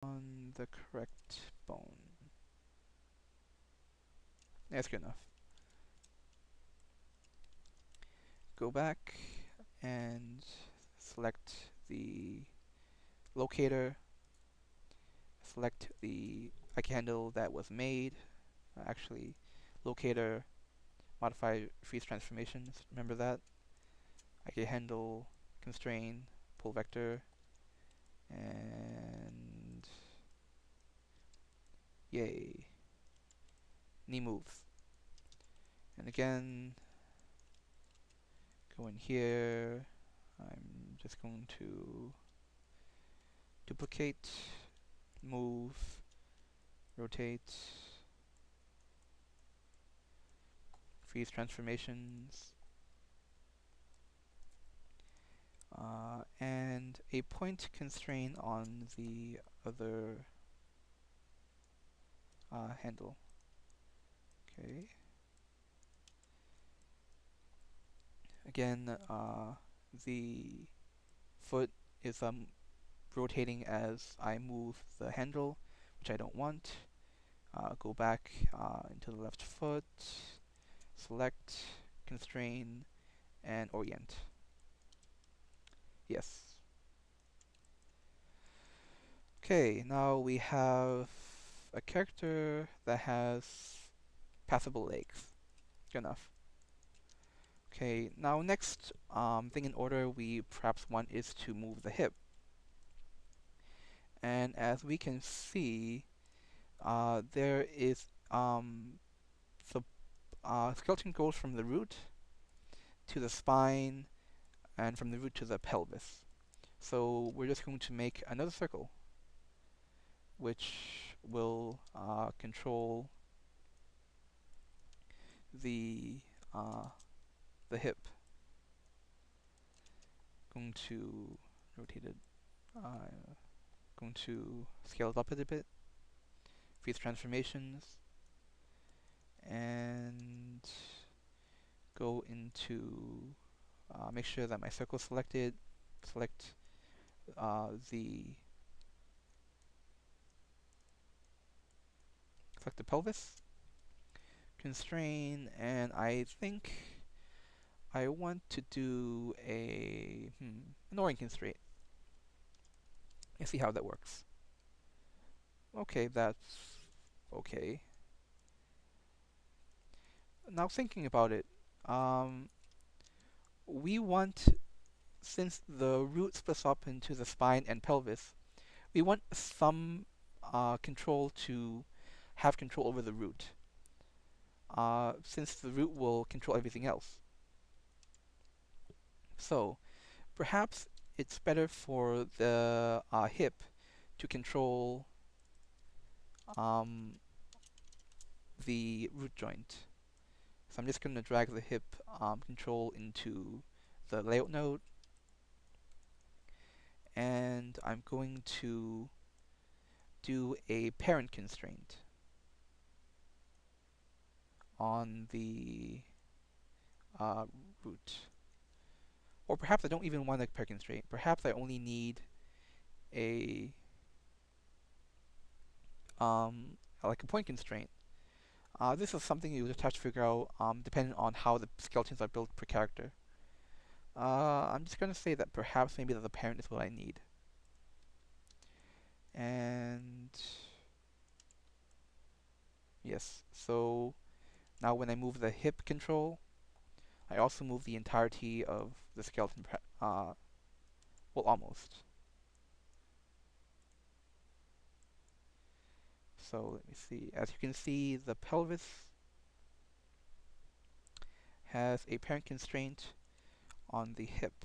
on the correct bone. That's good enough. Go back and select the locator, select the IK handle that was made, actually locator, modify freeze transformations, remember that, IK handle, constrain, pull vector, and yay, knee moves. And again, go in here, I'm just going to duplicate, move, rotate, freeze transformations, and a point constraint on the other handle. Okay. Again, the foot is rotating as I move the handle, which I don't want. Go back into the left foot, select, constrain, and orient. Yes. Okay, now we have a character that has passable legs. Good enough. Okay, now next thing in order we perhaps want is to move the hip. And as we can see, there is the skeleton goes from the root to the spine and from the root to the pelvis. So we're just going to make another circle which will control the uh, the hip. Going to rotate it. Going to scale it up a bit. Freeze transformations, and go into make sure that my circle is selected. Select the pelvis. Constrain, and I think I want to do an orient constraint. Let's see how that works. Okay, that's okay. Now thinking about it, um, we want, since the root splits up into the spine and pelvis, we want some control to have control over the root, since the root will control everything else. So perhaps it's better for the hip to control um, the root joint. So I'm just going to drag the hip control into the layout node, and I'm going to do a parent constraint on the root. Or perhaps I don't even want a parent constraint. Perhaps I only need a like a point constraint. This is something you just have to figure out depending on how the skeletons are built per character. I'm just going to say that perhaps maybe the parent is what I need. And yes, so now when I move the hip control, I also move the entirety of the skeleton, well, almost. So let me see. As you can see, the pelvis has a parent constraint on the hip.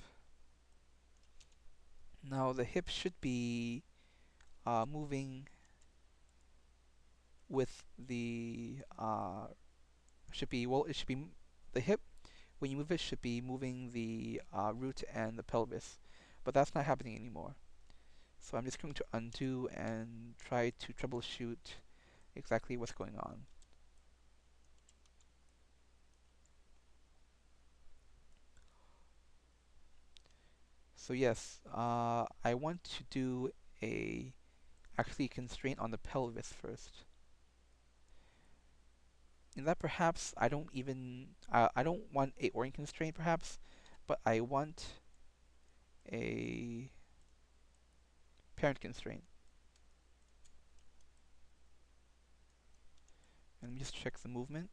Now the hip should be moving with the it should be the hip, when you move it, should be moving the root and the pelvis, but that's not happening anymore. So I'm just going to undo and try to troubleshoot exactly what's going on. So yes, I want to do a actually constraint on the pelvis first. In that perhaps I don't want a orient constraint perhaps, but I want a parent constraint. And let me just check the movement.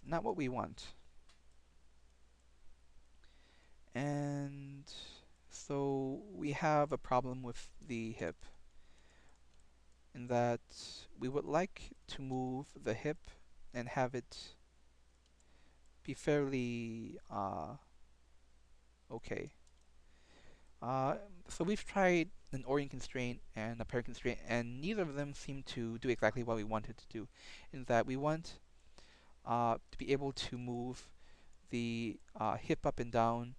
Not what we want. And so we have a problem with the hip in that we would like to move the hip and have it be fairly okay. Uh, so we've tried an orient constraint and a parent constraint, and neither of them seem to do exactly what we wanted to do. In that we want to be able to move the hip up and down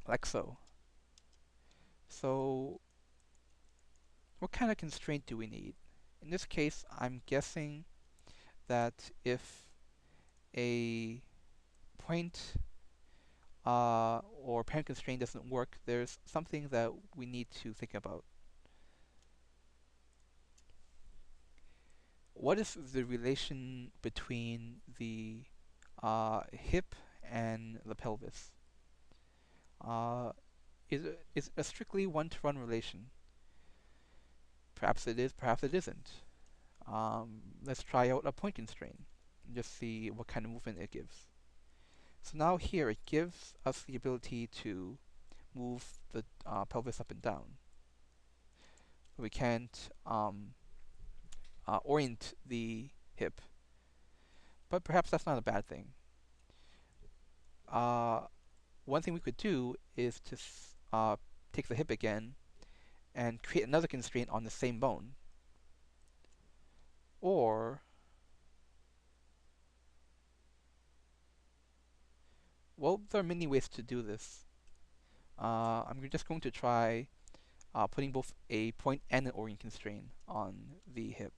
like so. So what kind of constraint do we need? In this case, I'm guessing that if a point or parent constraint doesn't work, there's something that we need to think about. What is the relation between the hip and the pelvis? Uh, is it a strictly one-to-one relation? Perhaps it is, perhaps it isn't. Let's try out a point constraint and just see what kind of movement it gives. So now here it gives us the ability to move the pelvis up and down. We can't orient the hip, but perhaps that's not a bad thing. Uh, One thing we could do is to take the hip again and create another constraint on the same bone. Or, well, there are many ways to do this. I'm just going to try putting both a point and an orient constraint on the hip.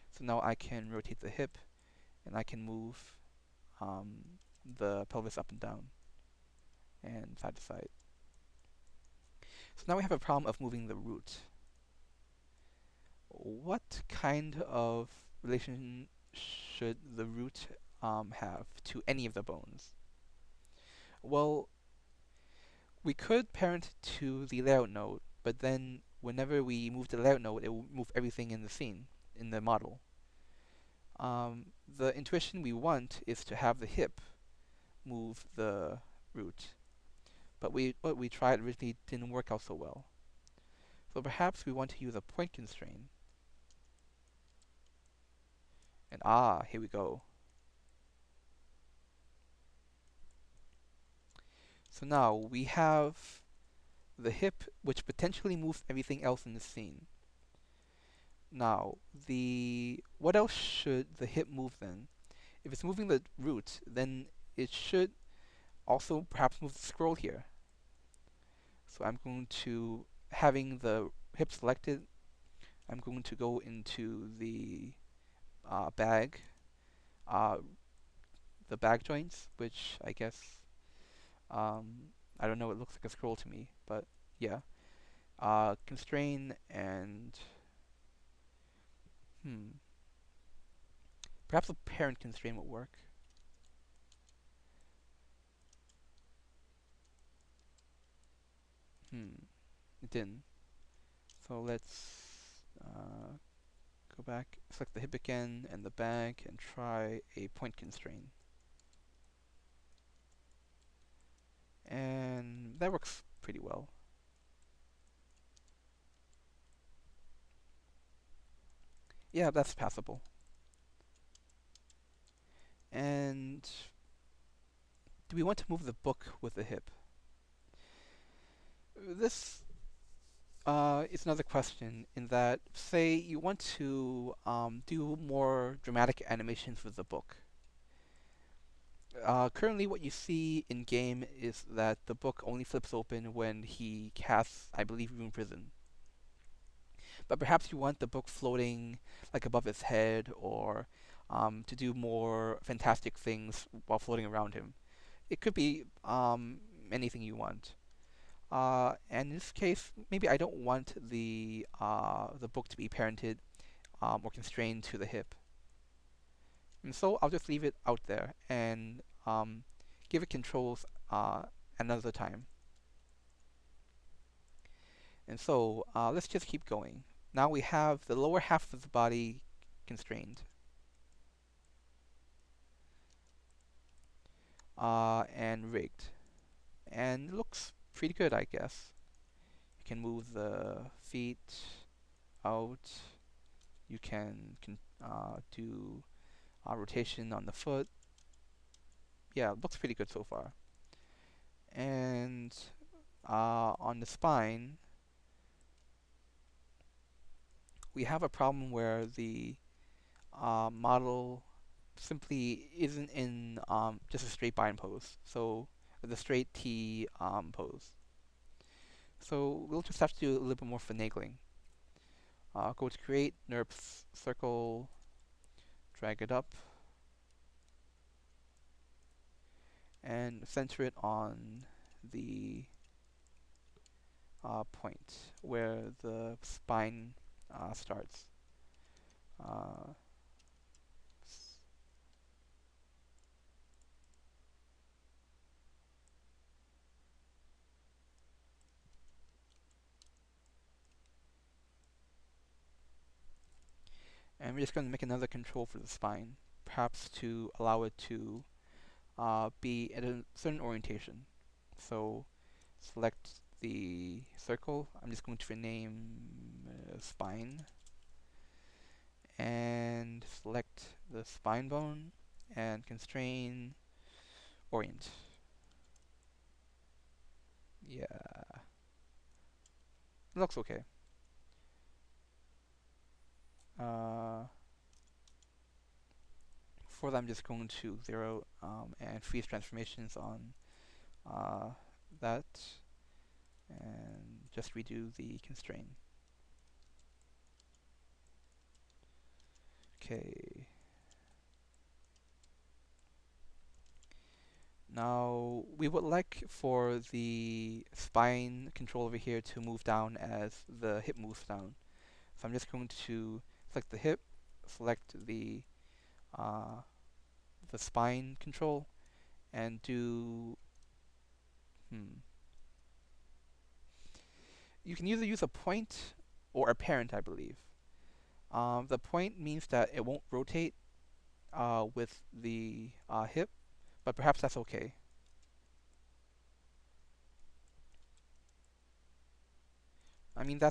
So now I can rotate the hip and I can move the pelvis up and down and side to side. So now we have a problem of moving the root. What kind of relation should the root have to any of the bones? Well, we could parent to the layout node, but then whenever we move the layout node, it will move everything in the scene, in the model. The intuition we want is to have the hip move the root, but what we tried originally didn't work out so well. So perhaps we want to use a point constraint. And here we go. So now we have the hip, which potentially moves everything else in the scene. Now, what else should the hip move then? If it's moving the root, then it should also perhaps move the scroll here. So I'm going to, having the hip selected, I'm going to go into bag, uh, the bag joints, which I guess, I don't know, it looks like a scroll to me, but yeah. Constrain and, perhaps a parent constraint would work. It didn't. So let's go back, select the hip again and the bag, and try a point constraint. And that works pretty well. Yeah, that's passable. And do we want to move the book with the hip? This is another question in that, say you want to do more dramatic animations with the book. Currently what you see in game is that the book only flips open when he casts, I believe, Rune Prison. But perhaps you want the book floating like above his head, or to do more fantastic things while floating around him. It could be anything you want. And in this case, maybe I don't want the book to be parented or constrained to the hip. And so I'll just leave it out there and give it controls another time. And so let's just keep going. Now we have the lower half of the body constrained and rigged. And it looks pretty good, I guess. You can move the feet out. You can do rotation on the foot. Yeah, it looks pretty good so far. And on the spine, we have a problem where the model simply isn't in just a straight bind pose, so the straight T pose. So we'll just have to do a little bit more finagling. Go to create, NURBS circle, drag it up, and center it on the point where the spine starts. Uh, and we're just going to make another control for the spine, perhaps to allow it to be at a certain orientation. So select the circle. I'm just going to rename spine and select the spine bone and constrain orient. Yeah, it looks okay. Uh, for that, I'm just going to 0 and freeze transformations on that and just redo the constraint. Okay. Now, we would like for the spine control over here to move down as the hip moves down. So I'm just going to select the hip, select uh, the spine control, and do, you can either use a point or a parent, I believe. The point means that it won't rotate with the hip, but perhaps that's okay. I mean, that's